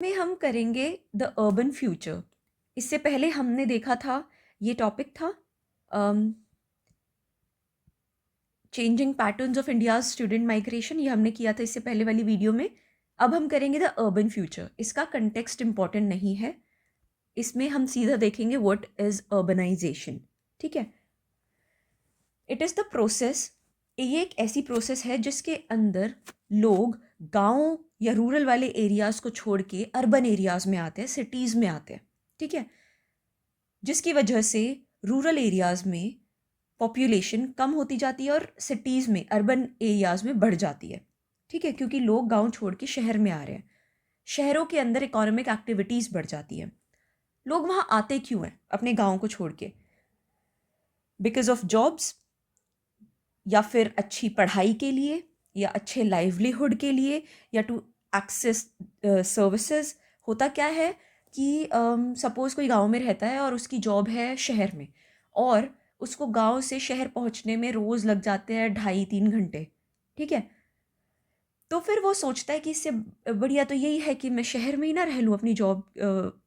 में हम करेंगे द अर्बन फ्यूचर। इससे पहले हमने देखा था, ये टॉपिक था changing patterns of India's student migration. ये हमने किया था इससे पहले वाली वीडियो में। अब हम करेंगे द अर्बन फ्यूचर। इसका कंटेक्स्ट इंपॉर्टेंट नहीं है, इसमें हम सीधा देखेंगे व्हाट इज अर्बनाइजेशन। ठीक है, इट इज़ द प्रोसेस, ये एक ऐसी प्रोसेस है जिसके अंदर लोग गांव या रूरल वाले एरियाज को छोड़ के अर्बन एरियाज में आते हैं, सिटीज़ में आते हैं। ठीक है, जिसकी वजह से रूरल एरियाज में पॉपुलेशन कम होती जाती है और सिटीज़ में, अर्बन एरियाज में बढ़ जाती है। ठीक है, क्योंकि लोग गांव छोड़ के शहर में आ रहे हैं, शहरों के अंदर इकोनॉमिक एक्टिविटीज़ बढ़ जाती है। लोग वहाँ आते क्यों हैं अपने गाँव को छोड़ के? बिकॉज ऑफ जॉब्स, या फिर अच्छी पढ़ाई के लिए, या अच्छे लाइवलीहुड के लिए, या टू एक्सेस सर्विसेज। होता क्या है कि सपोज़ कोई गांव में रहता है और उसकी जॉब है शहर में, और उसको गांव से शहर पहुंचने में रोज़ लग जाते हैं 2.5-3 घंटे। ठीक है, तो फिर वो सोचता है कि इससे बढ़िया तो यही है कि मैं शहर में ही ना रह लूँ अपनी जॉब,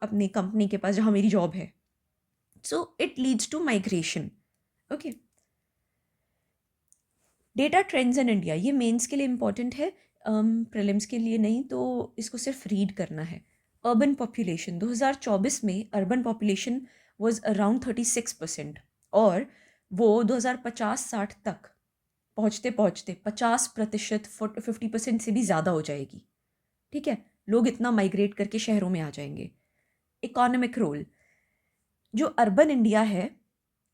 अपनी कंपनी के पास जहाँ मेरी जॉब है। So it leads to migration. Okay, data trends in India, ये मेंस के लिए इंपॉर्टेंट है, प्रीलिम्स के लिए नहीं, तो इसको सिर्फ रीड करना है। अर्बन पॉपुलेशन 2024 में अर्बन पॉपुलेशन वाज अराउंड 36%, और वो 2050-60 तक पहुँचते पहुँचते 50%, 50% से भी ज़्यादा हो जाएगी। ठीक है, लोग इतना माइग्रेट करके शहरों में आ जाएंगे। इकोनॉमिक रोल, जो अर्बन इंडिया है,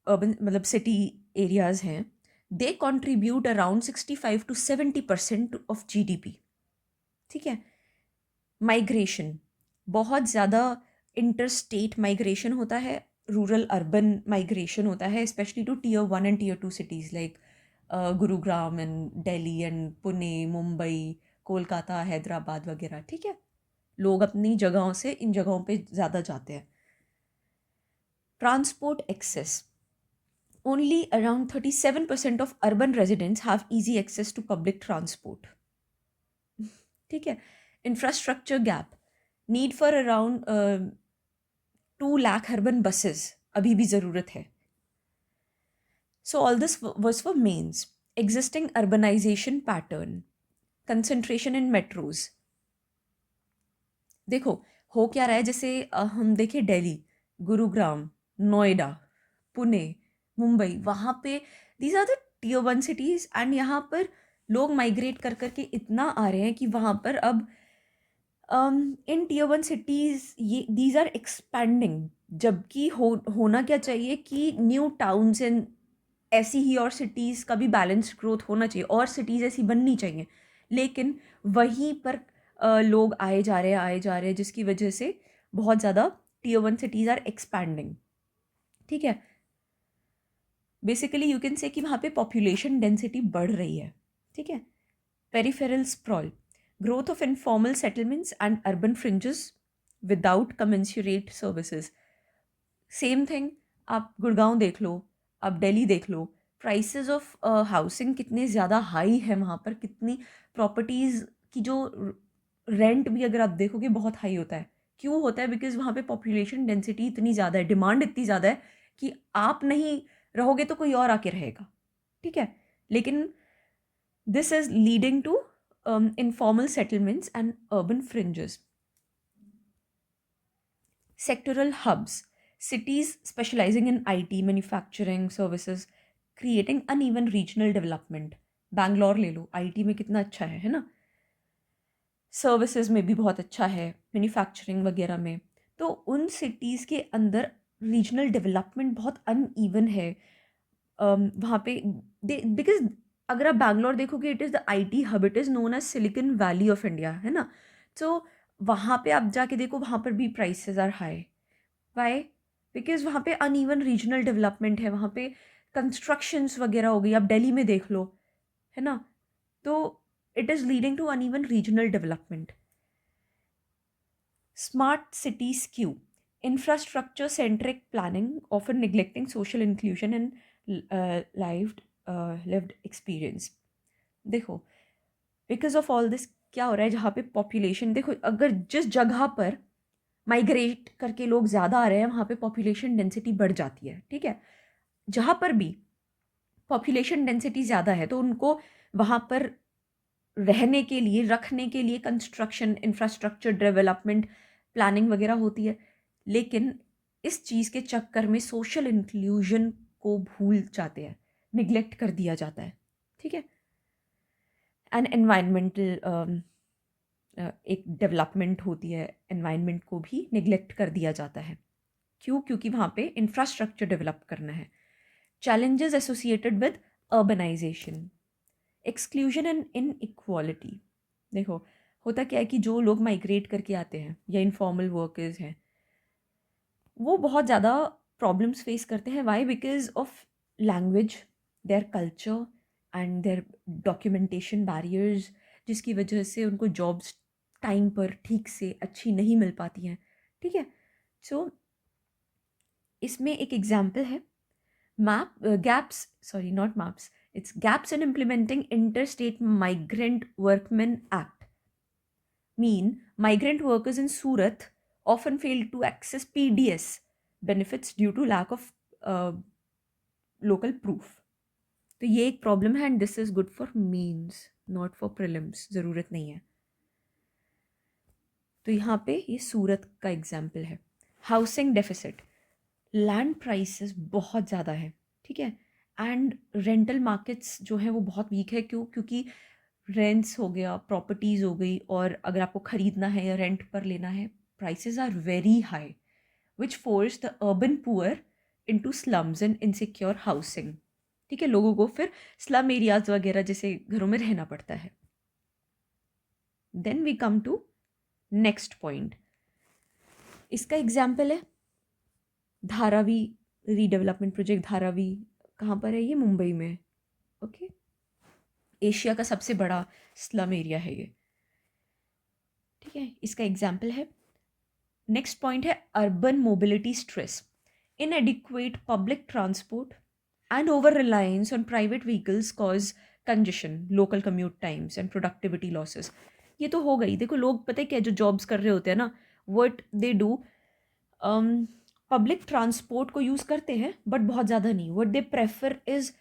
अर्बन मतलब सिटी एरियाज हैं, दे कॉन्ट्रीब्यूट अराउंड 65-70% ऑफ GDP। ठीक है, माइग्रेशन बहुत ज़्यादा इंटर-स्टेट माइग्रेशन होता है, रूरल अर्बन माइग्रेशन होता है, specially to Tier 1 and Tier 2 cities like Gurugram and Delhi and Pune, Mumbai, Kolkata, Hyderabad वगैरह। ठीक है, लोग अपनी जगहों से इन जगहों पे ज़्यादा जाते हैं। Transport access, only around 37% of urban residents have easy access to public transport. ठीक है, infrastructure gap, need for around 2 lakh urban buses अभी भी ज़रूरत है। So all this was for mains. Existing urbanization pattern, concentration in metros. देखो हो क्या रहा है, जैसे हम देखें दिल्ली, गुरुग्राम, नोएडा, पुणे, मुंबई, वहाँ पे these are the Tier 1 cities, and यहाँ पर लोग माइग्रेट कर करके इतना आ रहे हैं कि वहाँ पर अब इन Tier 1 सिटीज़ ये दीज आर एक्सपैंडिंग। जबकि होना क्या चाहिए कि न्यू टाउन्स एंड ऐसी ही और सिटीज़ का भी बैलेंस्ड ग्रोथ होना चाहिए, और सिटीज़ ऐसी बननी चाहिए, लेकिन वहीं पर लोग आए जा रहे हैं, जिसकी वजह से बहुत ज़्यादा Tier 1 सिटीज़ आर एक्सपैंडिंग। ठीक है, बेसिकली यू कैन से कि वहाँ पे पॉपुलेशन डेंसिटी बढ़ रही है। ठीक है, peripheral sprawl, growth of informal settlements and urban fringes without commensurate services. Same thing, आप गुड़गांव देख लो, आप दिल्ली देख लो, प्राइसेस ऑफ हाउसिंग कितने ज़्यादा हाई है वहाँ पर, कितनी प्रॉपर्टीज़ की जो रेंट भी अगर आप देखोगे बहुत हाई होता है। क्यों होता है? बिकॉज वहाँ पे पॉपुलेशन डेंसिटी इतनी ज़्यादा है, डिमांड इतनी ज़्यादा है कि आप नहीं रहोगे तो कोई और आके रहेगा। ठीक है, लेकिन this is leading to informal settlements and urban fringes. Sectoral hubs, cities specializing in IT, manufacturing, services, creating uneven regional development. Bangalore ले लो, IT में कितना अच्छा है ना, सर्विसेज में भी बहुत अच्छा है, मैन्युफैक्चरिंग वगैरह में। तो उन सिटीज़ के अंदर रीजनल डेवलपमेंट बहुत अनइवन है। वहाँ पे बिकॉज अगर आप बैंगलोर देखोगे, it is the IT hub, it is known as Silicon Valley of India, है ना। तो वहाँ पे आप जाके देखो, वहाँ पर भी prices are high. Why? Because वहाँ पे अनइवन रीजनल डेवलपमेंट है, वहाँ पे कंस्ट्रक्शंस वगैरह हो गई, आप दिल्ली में देख लो, है ना। तो it is leading to uneven regional development. Smart city skew, infrastructure centric planning often neglecting social inclusion and lived experience. देखो, because of all this क्या हो रहा है, जहाँ पे पॉपुलेशन, देखो अगर जिस जगह पर माइग्रेट करके लोग ज़्यादा आ रहे हैं वहाँ पे पॉपुलेशन डेंसिटी बढ़ जाती है, ठीक है। जहाँ पर भी पॉपुलेशन डेंसिटी ज़्यादा है तो उनको वहाँ पर रहने के लिए, रखने के लिए कंस्ट्रक्शन, इंफ्रास्ट्रक्चर डेवलपमेंट, प्लानिंग वगैरह होती है। लेकिन इस चीज़ के चक्कर में सोशल इंक्लूजन को भूल जाते हैं, निगलेक्ट कर दिया जाता है, ठीक है। एंड एनवायरमेंटल एक डेवलपमेंट होती है, एनवायरनमेंट को भी निगलेक्ट कर दिया जाता है। क्यों? क्योंकि वहाँ पे इंफ्रास्ट्रक्चर डेवलप करना है। Challenges associated with urbanization, exclusion and inequality. देखो होता क्या है कि जो लोग माइग्रेट करके आते हैं या इनफॉर्मल वर्कर्स हैं, वो बहुत ज़्यादा प्रॉब्लम्स फेस करते हैं। Why? Because of language, their culture and their documentation barriers, जिसकी वजह से उनको जॉब्स टाइम पर ठीक से अच्छी नहीं मिल पाती हैं, ठीक है। सो इसमें एक एग्जाम्पल है, gaps, sorry, not maps, it's gaps in implementing Interstate Migrant Workmen Act. Mean migrant workers in Surat often fail to access PDS benefits due to lack of local proof. तो ये एक प्रॉब्लम है and this is good for mains, not for prelims, ज़रूरत नहीं है। तो यहाँ पे ये सूरत का एग्जाम्पल है। हाउसिंग डेफिसिट, लैंड प्राइसेस बहुत ज़्यादा है, ठीक है। एंड रेंटल मार्केट्स जो है वो बहुत वीक है। क्यों? क्योंकि रेंट्स हो गया, प्रॉपर्टीज़ हो गई, और अगर आपको ख़रीदना है या रेंट पर लेना है, prices are very high, which force the urban poor into slums and insecure housing, ठीक है। लोगों को फिर स्लम एरियाज वगैरह जैसे घरों में रहना पड़ता है। Then we come to next point. इसका एग्जाम्पल है धारावी रीडेवलपमेंट प्रोजेक्ट। धारावी कहाँ पर है? ये मुंबई में है, ओके। एशिया का सबसे बड़ा स्लम एरिया है ये, ठीक है। इसका एग्जाम्पल है। नेक्स्ट पॉइंट है urban mobility stress, इनएडिक्वेट public transport and over reliance on private vehicles cause congestion, local commute times and productivity losses. ये तो हो गई। देखो लोग पता है क्या, जो जॉब्स कर रहे होते हैं ना, what they do, public transport को यूज़ करते हैं बट बहुत ज़्यादा नहीं। व्हाट दे प्रेफर इज़,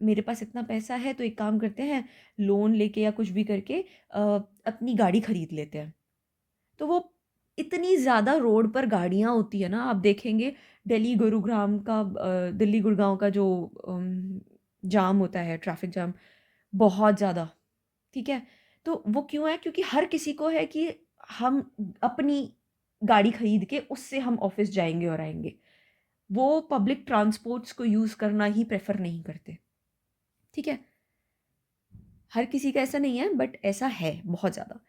मेरे पास इतना पैसा है तो एक काम करते हैं, लोन लेके या कुछ भी करके अपनी गाड़ी खरीद लेते हैं। तो वो इतनी ज़्यादा रोड पर गाड़ियाँ होती है ना, आप देखेंगे दिल्ली गुरुग्राम का, दिल्ली गुड़गांव का जो जाम होता है, ट्रैफिक जाम बहुत ज़्यादा, ठीक है। तो वो क्यों है? क्योंकि हर किसी को है कि हम अपनी गाड़ी खरीद के उससे हम ऑफिस जाएंगे और आएंगे। वो पब्लिक ट्रांसपोर्ट्स को यूज़ करना ही प्रेफर नहीं करते, ठीक है। हर किसी का ऐसा नहीं है बट ऐसा है बहुत ज़्यादा।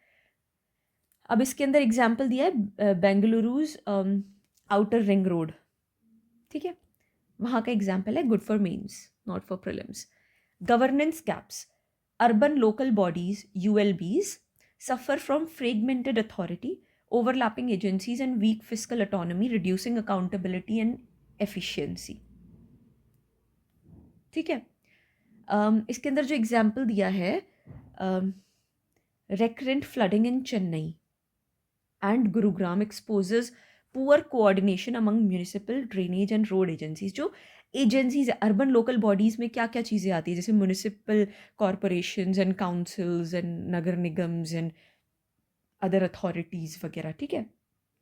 अब इसके अंदर एग्जाम्पल दिया है बेंगलुरुज आउटर रिंग रोड, ठीक है। वहाँ का एग्जाम्पल है good for mains, not for prelims. Governance gaps, urban local bodies ULBs suffer from fragmented authority, overlapping agencies and weak fiscal autonomy, reducing accountability and efficiency, ठीक है। इसके अंदर जो एग्जाम्पल दिया है, recurrent flooding in Chennai and Gurugram exposes poor coordination among municipal drainage and road agencies। जो agencies, urban local bodies में क्या क्या चीज़ें आती है, जैसे municipal corporations and councils and Nagar Nigam's and other authorities वगैरह, ठीक है,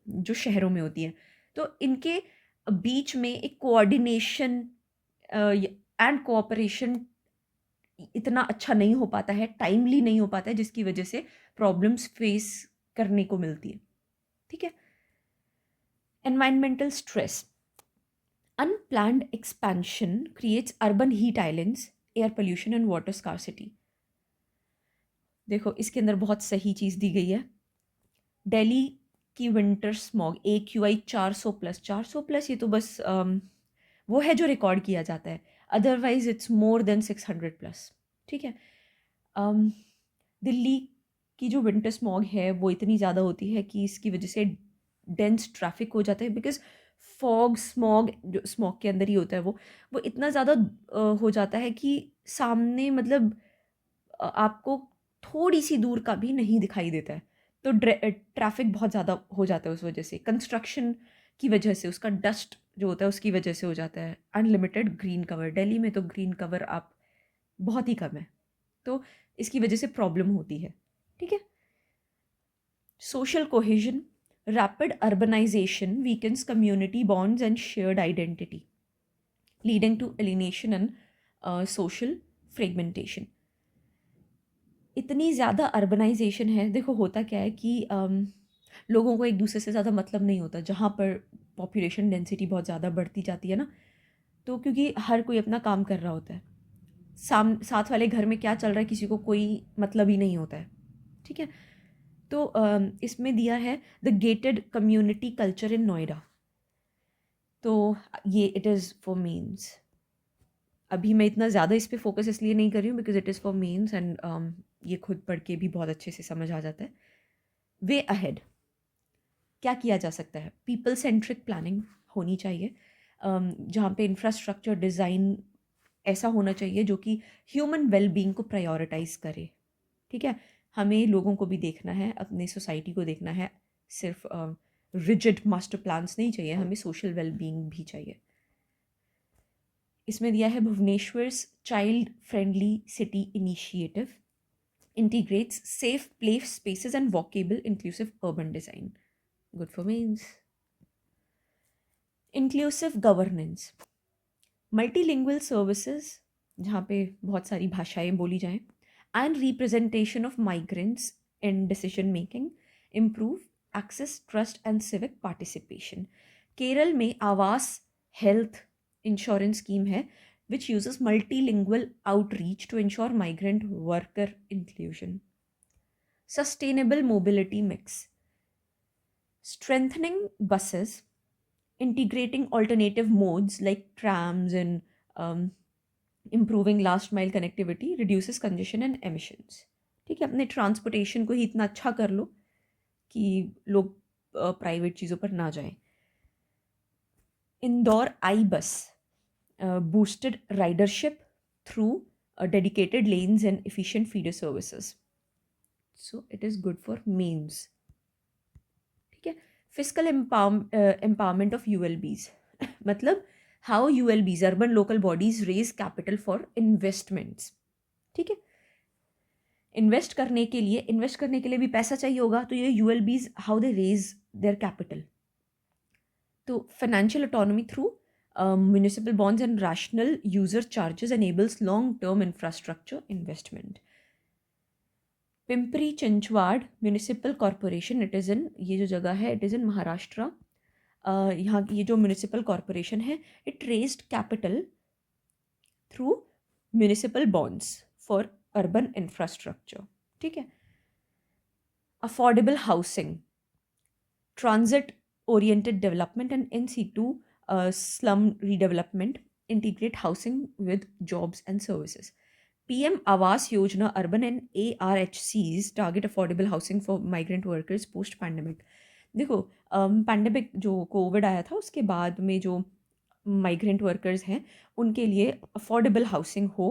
जो शहरों में होती हैं। तो इनके बीच में एक कोऑर्डिनेशन एंड कोऑपरेशन इतना अच्छा नहीं हो पाता है, टाइमली नहीं हो पाता है, जिसकी वजह से प्रॉब्लम्स फेस करने को मिलती है, ठीक है। Environmental stress, unplanned expansion creates urban heat islands, air pollution and water scarcity। देखो इसके अंदर बहुत सही चीज़ दी गई है। दिल्ली की विंटर स्मॉग AQI 400+, 400+, ये तो बस वो है जो रिकॉर्ड किया जाता है, अदरवाइज इट्स मोर देन 600+, ठीक है। दिल्ली की जो विंटर स्मॉग है वो इतनी ज़्यादा होती है कि इसकी वजह से डेंस ट्रैफिक हो जाता है। बिकॉज फॉग, स्मॉग जो स्मॉग के अंदर ही होता है वो इतना ज़्यादा हो जाता है कि सामने मतलब आपको थोड़ी सी दूर का भी नहीं दिखाई देता है। तो ट्रैफिक बहुत ज़्यादा हो जाता है उस वजह से, कंस्ट्रक्शन की वजह से, उसका डस्ट जो होता है उसकी वजह से हो जाता है। अनलिमिटेड ग्रीन कवर, दिल्ली में तो ग्रीन कवर आप बहुत ही कम है, तो इसकी वजह से प्रॉब्लम होती है। ठीक है। Social cohesion, rapid urbanization weakens community bonds and shared identity, leading to alienation and social fragmentation. इतनी ज़्यादा अर्बनाइजेशन है, देखो होता क्या है कि लोगों को एक दूसरे से ज़्यादा मतलब नहीं होता। जहाँ पर पॉपुलेशन डेंसिटी बहुत ज़्यादा बढ़ती जाती है ना, तो क्योंकि हर कोई अपना काम कर रहा होता है, साथ वाले घर में क्या चल रहा है किसी को कोई मतलब ही नहीं होता है। ठीक है। तो इसमें दिया है the gated community culture in Noida. तो ये इट इज़ फॉर मीन्स, अभी मैं इतना ज़्यादा इस पर फोकस इसलिए नहीं कर रही हूँ because it is for means and ये खुद पढ़ के भी बहुत अच्छे से समझ आ जाता है। वे अहेड, क्या किया जा सकता है? पीपल सेंट्रिक प्लानिंग होनी चाहिए, जहाँ पे इंफ्रास्ट्रक्चर डिज़ाइन ऐसा होना चाहिए जो कि ह्यूमन वेलबींग को प्रायोरिटाइज करे। ठीक है। हमें लोगों को भी देखना है, अपने सोसाइटी को देखना है, सिर्फ रिजिड मास्टर प्लान्स नहीं चाहिए, हमें सोशल वेलबींग भी चाहिए। इसमें दिया है Bhubaneswar's child friendly city initiative integrates safe play spaces and walkable inclusive urban design. Good for means. Inclusive governance, multilingual services जहाँ पे बहुत सारी भाषाएं बोली जाएं, and representation of migrants in decision making, improve access, trust and civic participation. Kerala में आवास health insurance scheme है which uses multilingual outreach to ensure migrant worker inclusion. Sustainable mobility mix, strengthening buses, integrating alternative modes like trams and improving last mile connectivity, reduces congestion and emissions. ठीक है, अपने transportation को ही इतना अच्छा कर लो कि लोग प्राइवेट चीज़ों पर ना जाएं. इंदौर आई बस boosted ridership through dedicated lanes and efficient feeder services. So it is good for means. ठीक है. Fiscal empowerment of ULBs. मतलब how ULBs, urban local bodies, raise capital for investments. ठीक है. इन्वेस्ट करने के लिए भी पैसा चाहिए होगा, तो ये ULBs how they raise their capital. तो financial autonomy through municipal bonds and rational user charges enables long-term infrastructure investment. Pimpri Chinchwad Municipal Corporation, it is in, ये जो जगह है it is in महाराष्ट्र. यहाँ ये जो municipal corporation है, it raised capital through municipal bonds for urban infrastructure. ठीक है. Affordable housing, transit oriented development and in situ slum redevelopment, integrate housing with jobs and services. PM Awas Yojana Urban and ARHCs target affordable housing for migrant workers post pandemic. देखो pandemic जो Covid आया था उसके बाद में जो migrant workers हैं उनके लिए अफोर्डेबल हाउसिंग हो,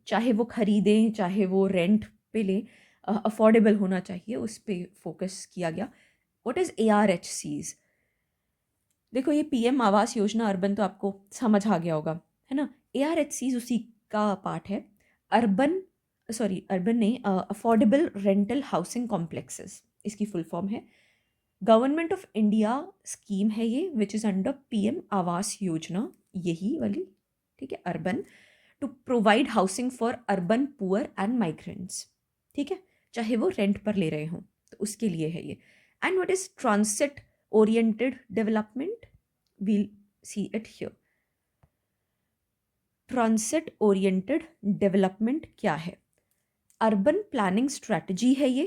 चाहे वो खरीदें चाहे वो रेंट पे लें, अफोर्डेबल होना चाहिए, उस पर फोकस किया गया. What is ARHCs? देखो ये PM आवास योजना अर्बन तो आपको समझ आ गया होगा, है ना. ARHCs उसी का पार्ट है. अर्बन नहीं, अफोर्डेबल रेंटल हाउसिंग कॉम्प्लेक्सेस इसकी फुल फॉर्म है. गवर्नमेंट ऑफ इंडिया स्कीम है ये which is under PM Awas Yojana, यही वाली. ठीक है. Urban to provide housing for urban poor and migrants. ठीक है, चाहे वो रेंट पर ले रहे हों, तो उसके लिए है ये. And what is transit oriented development? We'll see it here. Transit oriented development क्या है? Urban planning strategy है ये.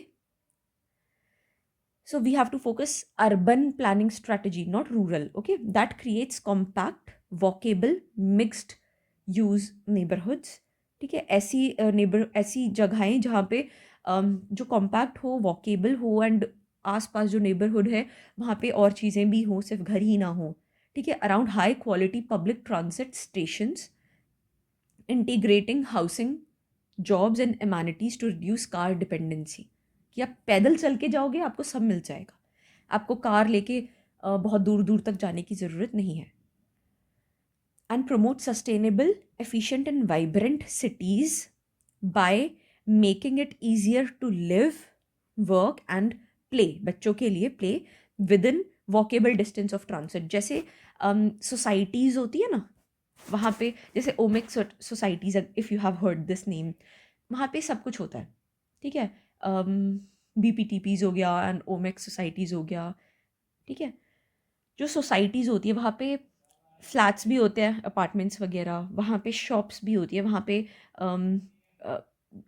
So we have to focus urban planning strategy, not rural. Okay, that creates compact, walkable, mixed use neighborhoods. ठीक है. ऐसी जगहें जहाँ पे जो कॉम्पैक्ट हो, वॉकेबल हो एंड आसपास जो नेबरहुड है वहाँ पे और चीज़ें भी हों, सिर्फ घर ही ना हो. ठीक है. Around high quality public transit stations, integrating housing jobs and amenities to reduce car dependency, कि आप पैदल चल के जाओगे आपको सब मिल जाएगा, आपको कार लेके बहुत दूर दूर तक जाने की ज़रूरत नहीं है. And promote sustainable, efficient and vibrant cities by making it easier to live, work and play. बच्चों के लिए play within walkable distance of transit. जैसे सोसाइटीज़ होती है ना, वहाँ पे जैसे ओमिक societies, if you have heard this name, वहाँ पे सब कुछ होता है. ठीक है, BPTPs हो गया एंड ओमिक सोसाइटीज़ हो गया. ठीक है, जो सोसाइटीज़ होती है वहाँ पे फ्लैट्स भी होते हैं, अपार्टमेंट्स वगैरह, वहाँ पे शॉप्स भी होती है, वहाँ पे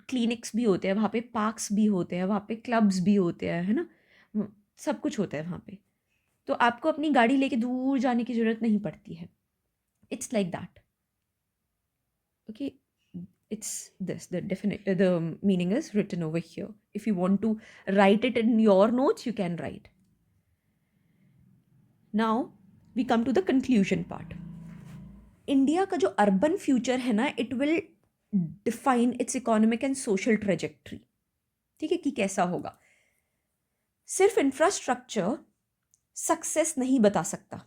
क्लिनिक्स भी होते हैं, वहाँ पे पार्क्स भी होते हैं, वहाँ पे क्लब्स भी होते हैं, है ना. सब कुछ होता है वहाँ पे. तो आपको अपनी गाड़ी लेके दूर जाने की ज़रूरत नहीं पड़ती है. It's like that. Okay, it's this, the meaning is written over here. If you want to write it in your notes, you can write. Now we come to the conclusion part. India का जो urban future है ना, it will define it's economic and social trajectory. ठीक है, कि कैसा होगा. सिर्फ इंफ्रास्ट्रक्चर सक्सेस नहीं बता सकता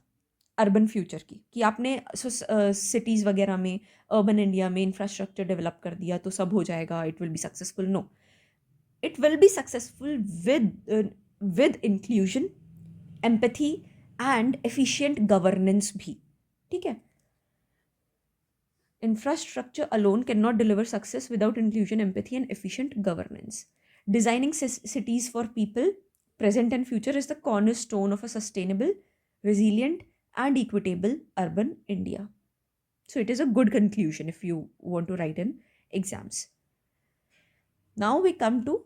अर्बन फ्यूचर की, कि आपने सिटीज़ वगैरह में, अर्बन इंडिया में इंफ्रास्ट्रक्चर डेवलप कर दिया तो सब हो जाएगा, it will be successful. No, it will be successful with inclusion, empathy and efficient governance भी. ठीक है, infrastructure alone cannot deliver success without inclusion, empathy and efficient governance. Designing cities for people, present and future, is the cornerstone of a sustainable, resilient and equitable urban India. So it is a good conclusion if you want to write in exams. Now we come to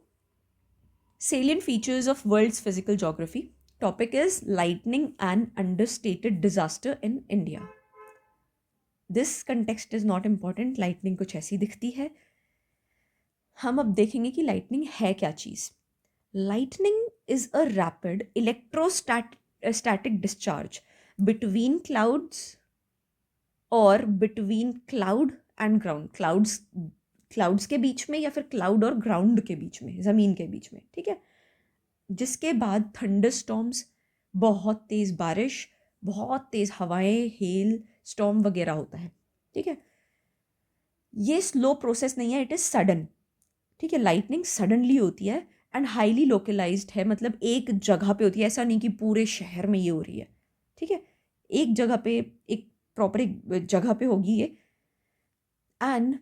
salient features of world's physical geography. Topic is lightning and understated disaster in India. This context is not important. Lightning कुछ ऐसी दिखती है. हम अब देखेंगे कि lightning है क्या चीज़. Lightning is a rapid electrostatic discharge between clouds और between cloud and ground. Clouds के बीच में या फिर क्लाउड और ग्राउंड के बीच में, ज़मीन के बीच में. ठीक है, जिसके बाद थंडर स्टॉर्म्स, बहुत तेज़ बारिश, बहुत तेज़ हवाएं, हेल स्टॉर्म वगैरह होता है. ठीक है, ये स्लो प्रोसेस नहीं है, इट इज़ सडन. ठीक है, लाइटनिंग सडनली होती है एंड हाईली लोकलाइज्ड है, मतलब एक जगह पे होती है. ऐसा नहीं कि पूरे शहर में ये हो रही है. ठीक है, एक जगह पे, एक प्रॉपर एक जगह पे होगी ये. एंड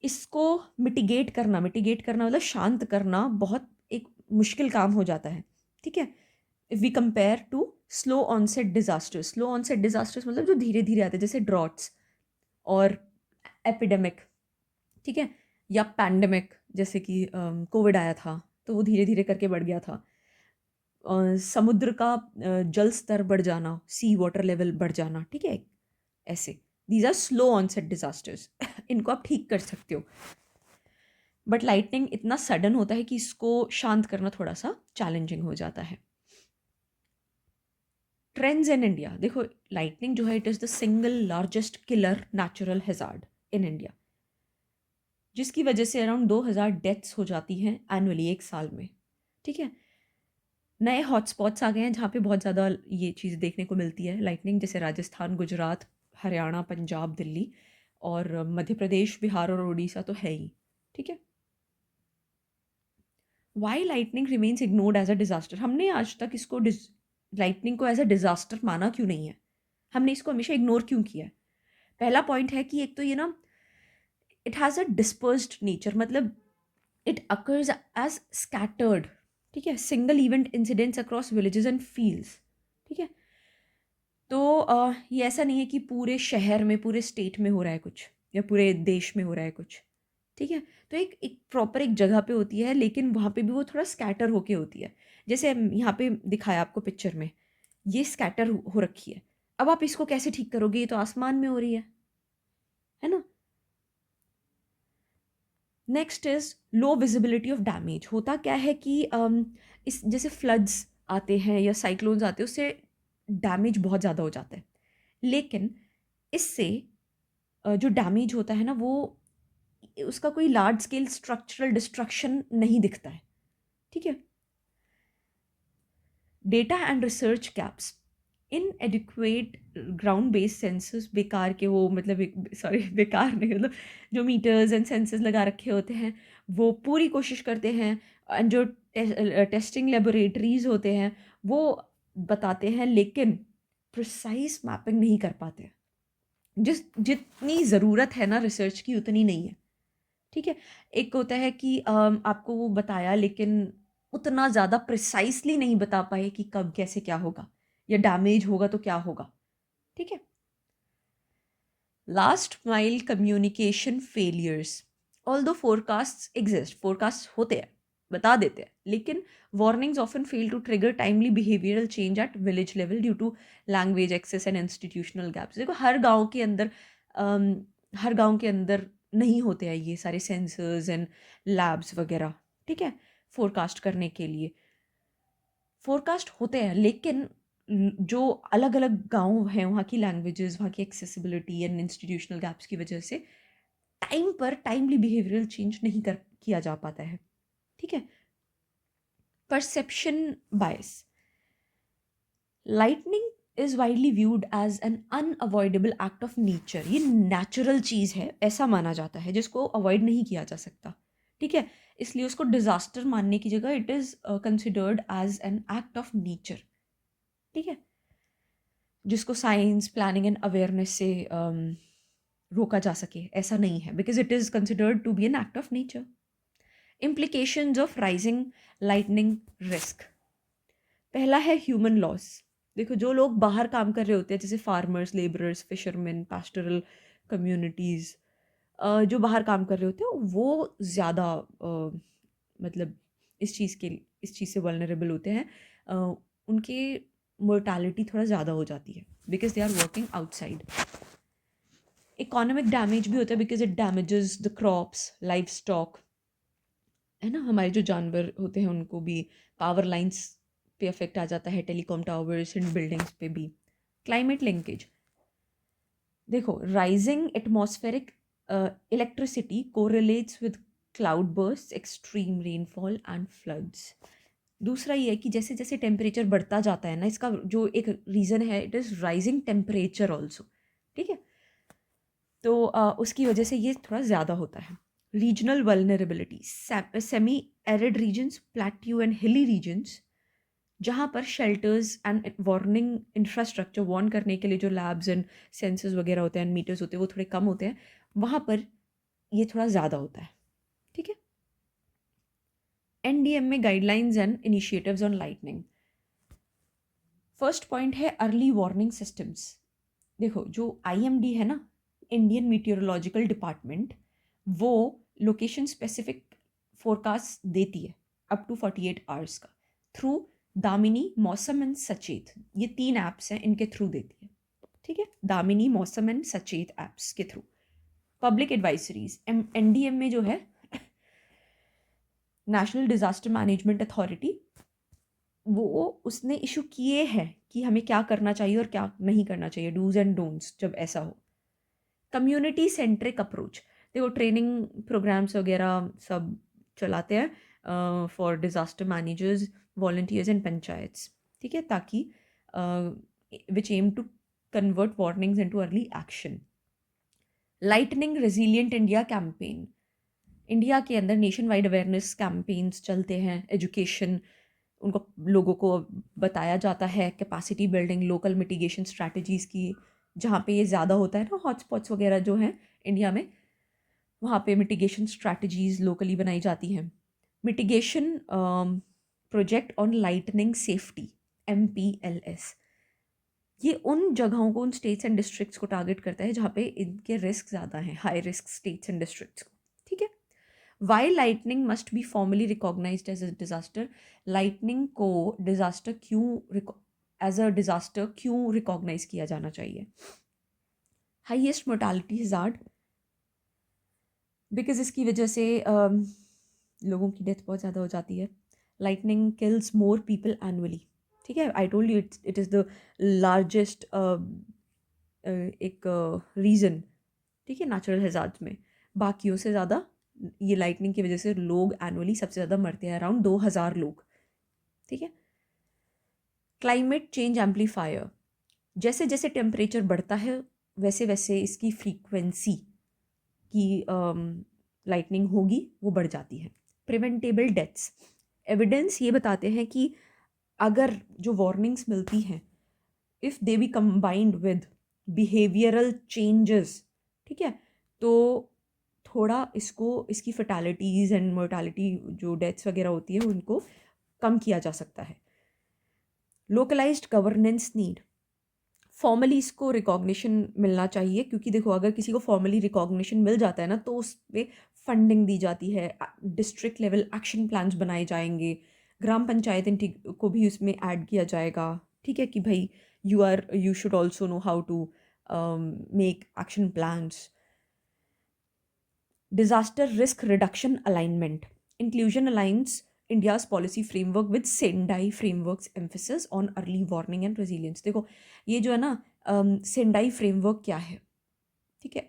इसको मिटिगेट करना मतलब शांत करना बहुत एक मुश्किल काम हो जाता है. ठीक है, if we compare to slow onset disasters. Slow onset disasters मतलब जो धीरे धीरे आते हैं, जैसे ड्रॉट्स और एपिडेमिक. ठीक है, या पैंडेमिक, जैसे कि कोविड आया था तो वो धीरे धीरे करके बढ़ गया था. समुद्र का जल स्तर बढ़ जाना, सी वाटर लेवल बढ़ जाना. ठीक है, ऐसे these are slow onset disasters. इनको आप ठीक कर सकते हो. बट लाइटनिंग इतना सडन होता है कि इसको शांत करना थोड़ा सा चैलेंजिंग हो जाता है. Trends in India. देखो, लाइटनिंग जो है, it is the single largest killer natural hazard in India, जिसकी वजह से अराउंड 2000 डेथ्स हो जाती हैं एनुअली, एक साल में. ठीक है, नए हॉटस्पॉट्स आ गए हैं जहाँ पे बहुत ज़्यादा ये चीज़ देखने को मिलती है लाइटनिंग, जैसे राजस्थान, गुजरात, हरियाणा, पंजाब, दिल्ली और मध्य प्रदेश, बिहार और उड़ीसा तो है ही. ठीक है, why lightning remains ignored as a disaster. हमने आज तक इसको लाइटनिंग को एज अ डिजास्टर माना क्यों नहीं है? हमने इसको हमेशा इग्नोर क्यों किया है? पहला पॉइंट है कि एक तो ये ना, it has a dispersed nature, मतलब इट अकर्स एज स्कैटर्ड. ठीक है, single event incidents across villages and fields. ठीक है, तो ये ऐसा नहीं है कि पूरे शहर में, पूरे स्टेट में हो रहा है कुछ, या पूरे देश में हो रहा है कुछ. ठीक है, तो एक प्रॉपर एक जगह पे होती है, लेकिन वहाँ पे भी वो थोड़ा स्कैटर होके होती है. जैसे यहाँ पे दिखाया आपको पिक्चर में, ये स्कैटर हो रखी है. अब आप इसको कैसे ठीक करोगे? ये तो आसमान में हो रही है ना. Next is low visibility of damage. होता क्या है कि इस जैसे फ्लड्स आते हैं या साइक्लोन्स आते हैं, उससे डैमेज बहुत ज़्यादा हो जाता है. लेकिन इससे जो डैमेज होता है ना, वो उसका कोई लार्ज स्केल स्ट्रक्चरल डिस्ट्रक्शन नहीं दिखता है, ठीक है। Data and research gaps, इनएडिक्वेट ground based census, बेकार के वो मतलब सॉरी बेकार नहीं, मतलब जो मीटर्स एंड सेंसस लगा रखे होते हैं वो पूरी कोशिश करते हैं, एंड जो टेस्टिंग लेबोरेटरीज होते हैं वो बताते हैं, लेकिन प्रिसाइज मैपिंग नहीं कर पाते। जितनी ज़रूरत है ना रिसर्च की उतनी नहीं है, ठीक है। एक होता है कि आपको वो बताया लेकिन उतना ज़्यादा प्रिसाइसली नहीं बता पाए कि कब कैसे क्या होगा, या डैमेज होगा तो क्या होगा, ठीक है। Last mile communication failures, although forecasts exist, forecast होते हैं, बता देते हैं, लेकिन warnings often fail to trigger timely behavioural change at village level due to language access and institutional gaps. देखो हर गांव के अंदर नहीं होते हैं ये सारे सेंसर्स एंड लैब्स वगैरह, ठीक है। फोरकास्ट करने के लिए फोरकास्ट होते हैं, लेकिन जो अलग अलग गांव हैं वहाँ की लैंग्वेजेस, वहाँ की एक्सेसिबिलिटी एंड इंस्टीट्यूशनल गैप्स की वजह से टाइम पर टाइमली बिहेवियरल चेंज नहीं कर किया जा पाता है, ठीक है। Perception bias, lightning is widely viewed as an unavoidable act of nature. ये नेचुरल चीज़ है, ऐसा माना जाता है, जिसको अवॉइड नहीं किया जा सकता, ठीक है। इसलिए उसको डिजास्टर मानने की जगह it is considered as an act of nature, ठीक है, जिसको साइंस प्लानिंग एंड अवेयरनेस से रोका जा सके, ऐसा नहीं है, because it is considered to be an act of nature. Implications of rising lightning risk, पहला है ह्यूमन लॉस। देखो जो लोग बाहर काम कर रहे होते हैं, जैसे farmers, labourers, fisherman, pastoral communities, जो बाहर काम कर रहे होते हैं वो ज़्यादा मतलब इस चीज़ से वल्नरेबल होते हैं, उनके मोर्टालिटी थोड़ा ज़्यादा हो जाती है because they are working outside. Economic damage भी होता है because it damages the crops, livestock, है ना, हमारे जो जानवर होते हैं उनको भी, पावर लाइंस पे इफेक्ट आ जाता है, टेलीकॉम टावर्स एंड बिल्डिंग्स पे भी। क्लाइमेट लिंकेज, देखो rising atmospheric electricity correlates with cloud burst, extreme rainfall and floods. दूसरा ये है कि जैसे जैसे टेम्परेचर बढ़ता जाता है ना, इसका जो एक रीज़न है it is rising temperature also, ठीक है। तो उसकी वजह से ये थोड़ा ज़्यादा होता है। Regional vulnerability, semi arid regions, plateau and hilly regions, जहाँ पर shelters and warning infrastructure, warn करने के लिए जो लैब्स एंड सेंसर्स वगैरह होते हैं, मीटर्स होते हैं, वो थोड़े कम होते हैं, वहाँ पर ये थोड़ा ज़्यादा होता है, ठीक है। एनडीएम में guidelines and initiatives on lightning, first point है अर्ली वार्निंग सिस्टम्स। देखो जो आईएमडी है ना, इंडियन मीटियोरोलॉजिकल डिपार्टमेंट, वो लोकेशन स्पेसिफिक फोरकास्ट देती है अप टू 48 आवर्स का, थ्रू दामिनी, मौसम एंड सचेत, ये 3 ऐप्स हैं, इनके थ्रू देती है, ठीक है। दामिनी, मौसम एंड सचेत ऐप्स के थ्रू। पब्लिक एडवाइजरीज, एनडीएम में जो है नेशनल डिजास्टर मैनेजमेंट अथॉरिटी, वो उसने इशू किए हैं कि हमें क्या करना चाहिए और क्या नहीं करना चाहिए, डूज एंड डोंट्स जब ऐसा हो। कम्युनिटी सेंट्रिक अप्रोच, देखो ट्रेनिंग प्रोग्राम्स वगैरह सब चलाते हैं for disaster managers, volunteers and panchayats, ठीक है, ताकि which aim to convert warnings into early action. Lightning resilient India campaign, India के अंदर नेशन वाइड अवेयरनेस कैंपेन्स चलते हैं, एजुकेशन, उनको लोगों को बताया जाता है, capacity building, local mitigation strategies की, जहाँ पे ये ज़्यादा होता है ना, हॉटस्पॉट्स वगैरह जो हैं इंडिया में, वहाँ पे मिटिगेशन स्ट्रैटेजीज़ लोकली बनाई जाती हैं। Mitigation project on lightning safety, MPLS, ये उन जगहों को, उन स्टेट्स एंड डिस्ट्रिक्ट्स को टारगेट करता है जहाँ पे इनके रिस्क ज़्यादा हैं, high risk states and districts को, ठीक है। Why lightning must be formally recognized as a disaster, lightning को डिजास्टर एज अ डिजास्टर क्यों रिकॉग्नाइज किया जाना चाहिए। हाईएस्ट मोर्टालिटी हज़ार्ड, बिकॉज इसकी वजह से लोगों की डेथ बहुत ज़्यादा हो जाती है। Lightning kills more people annually, ठीक है, I told you it is the largest एक रीज़न, ठीक है, नेचुरल हज़ार्ड्स में। बाकियों से ज़्यादा ये लाइटनिंग की वजह से लोग एनुअली सबसे ज़्यादा मरते हैं, अराउंड 2000 लोग, ठीक है। क्लाइमेट चेंज एम्पलीफायर, जैसे जैसे टेम्परेचर बढ़ता है वैसे वैसे इसकी फ्रीक्वेंसी की लाइटनिंग होगी वो बढ़ जाती है। प्रिवेंटेबल डेथ्स, एविडेंस ये बताते हैं कि अगर जो वार्निंग्स मिलती हैं, if they B combined with behavioural changes, ठीक है, तो थोड़ा इसकी फैटालिटीज़ एंड मोर्टालिटी जो डेथ्स वगैरह होती है उनको कम किया जा सकता है। लोकलाइज्ड गवर्नेंस नीड, फॉर्मली इसको रिकॉग्निशन मिलना चाहिए, क्योंकि देखो अगर किसी को फॉर्मली रिकॉग्निशन मिल जाता है ना तो उस पर फंडिंग दी जाती है, डिस्ट्रिक्ट लेवल एक्शन प्लान्स बनाए जाएंगे, ग्राम पंचायत को भी उसमें ऐड किया जाएगा, ठीक है, कि भाई you should also know how to make action plans. Disaster risk reduction alignment, inclusion alliance India's policy framework with Sendai framework's emphasis on early warning and resilience। देखो ये जो है ना सेंडाई फ्रेमवर्क क्या है, ठीक है,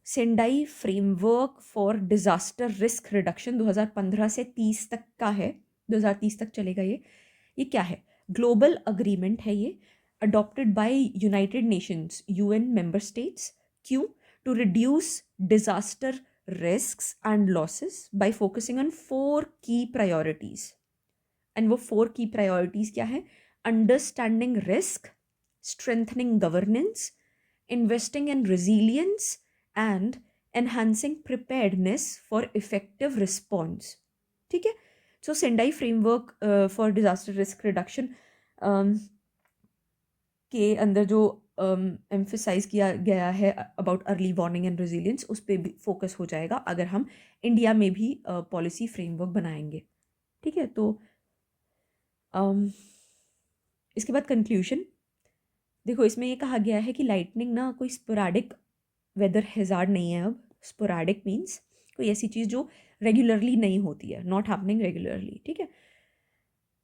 Sendai framework for disaster risk reduction 2015 से 30 तक का है, 2030 तक चलेगा ये क्या है, ग्लोबल अग्रीमेंट है ये, adopted by United Nations UN member states, क्यों, to reduce disaster risks and losses by focusing on 4 key priorities। and वो 4 key priorities क्या है, understanding risk, strengthening governance, investing in resilience and enhancing preparedness for effective response, ठीक है। So Sendai framework for disaster risk reduction के अंदर जो emphasise किया गया है about early warning and resilience, उस पर भी फोकस हो जाएगा अगर हम इंडिया में भी पॉलिसी फ्रेमवर्क बनाएंगे, ठीक है। तो इसके बाद कंक्लूजन, देखो इसमें ये कहा गया है कि लाइटनिंग ना कोई स्पोराडिक वेदर हैजार्ड नहीं है। अब स्पोराडिक मीन्स कोई ऐसी चीज़ जो रेगुलरली नहीं होती है, नॉट हैपनिंग रेगुलरली, ठीक है।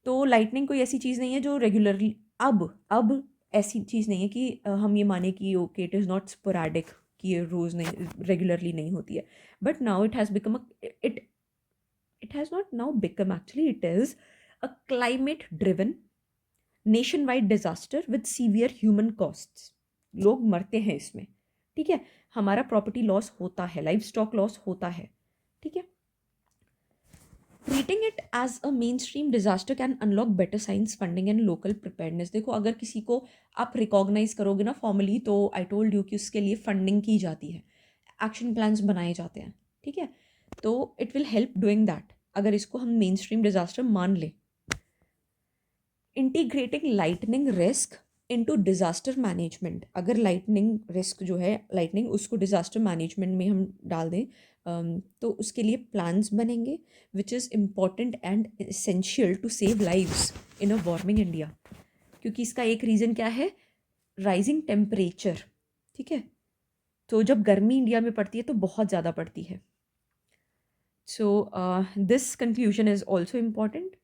तो लाइटनिंग कोई ऐसी चीज़ नहीं है जो रेगुलरली, अब ऐसी चीज़ नहीं है कि हम ये माने कि okay it is not sporadic, कि ये रोज़ नहीं रेगुलरली नहीं होती है, but now it has become it has not now become, actually it is a climate driven nation wide disaster with severe human costs. लोग मरते हैं इसमें, ठीक है, हमारा प्रॉपर्टी लॉस होता है, लाइफ स्टॉक लॉस होता है, ठीक है। Treating it as a mainstream disaster can unlock better science funding and local preparedness। देखो अगर किसी को आप रिकॉग्नाइज करोगे ना फॉर्मली, तो आई टोल्ड यू कि उसके लिए फंडिंग की जाती है, एक्शन प्लान्स बनाए जाते हैं, ठीक है, तो it will help doing that अगर इसको हम मेन स्ट्रीम डिजास्टर मान लें। Integrating lightning risk into disaster management, अगर लाइटनिंग रिस्क जो है लाइटनिंग उसको डिजास्टर मैनेजमेंट में हम डाल दें तो उसके लिए प्लान्स बनेंगे which is important and essential to save lives in a warming India. क्योंकि इसका एक रीज़न क्या है, राइजिंग टेम्परेचर, ठीक है, तो जब गर्मी इंडिया में पड़ती है तो बहुत ज़्यादा पड़ती है। So this conclusion is also important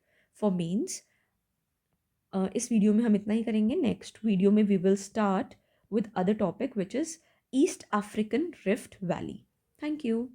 for mains. इस वीडियो में हम इतना ही करेंगे। नेक्स्ट वीडियो में we will start with other topic which is East African Rift Valley. Thank you.